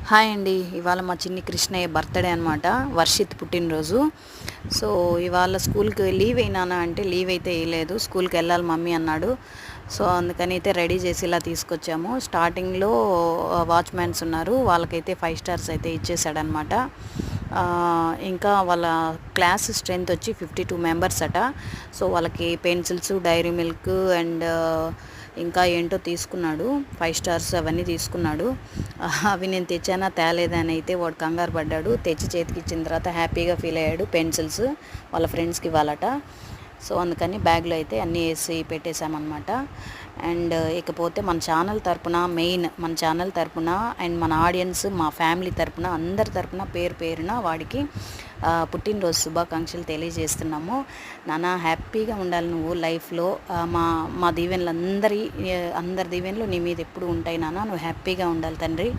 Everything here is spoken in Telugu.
హాయ్ అండి. ఇవాళ మా చిన్ని కృష్ణయ్య బర్త్‌డే అనమాట. వర్షిత్ పుట్టినరోజు. సో, ఇవాళ స్కూల్‌కి లీవ్ ఎయినానా అంటే లీవ్ అయితే ఎయలేదు. స్కూల్‌కెళ్ళాలి మమ్మీ అన్నాడు. సో, అందుకని అయితే రెడీ చేసి ఇలా తీసుకొచ్చాము. స్టార్టింగ్‌లో వాచ్‌మ్యాన్స్ ఉన్నారు. వాళ్ళకైతే 5 స్టార్స్ అయితే ఇచ్చేసాడనమాట. ఇంకా వాళ్ళ క్లాస్ స్ట్రెంత్ వచ్చి 52 మెంబర్స్ అట. సో, వాళ్ళకి పెన్సిల్స్, డైరీ మిల్క్ అండ్ ఇంకా ఏంటో తీసుకున్నాడు. 5 స్టార్స్ అవన్నీ తీసుకున్నాడు. అవి నేను తెచ్చానా తేలేదా అని అయితే వాడు కంగారు పడ్డాడు. తెచ్చి చేతికిచ్చిన తర్వాత హ్యాపీగా ఫీల్ అయ్యాడు. పెన్సిల్స్ వాళ్ళ ఫ్రెండ్స్‌కి ఇవ్వాలట. సో, అందుకని బ్యాగ్‌లో అయితే అన్నీ ఏసి పెట్టేసామనమాట. అండ్ ఇకపోతే మన ఛానల్ తరపున మన ఛానల్ తరపున అండ్ మన ఆడియన్స్, మా ఫ్యామిలీ తరపున అందరి తరపున పేరు పేరున వాడికి పుట్టినరోజు శుభాకాంక్షలు తెలియజేస్తున్నాము. నాన్న హ్యాపీగా ఉండాలి నువ్వు లైఫ్‌లో. మా మా దీవెనలు అందరి దీవెనలు నీ మీద ఎప్పుడు ఉంటాయి నాన్న. నువ్వు హ్యాపీగా ఉండాలి తండ్రి.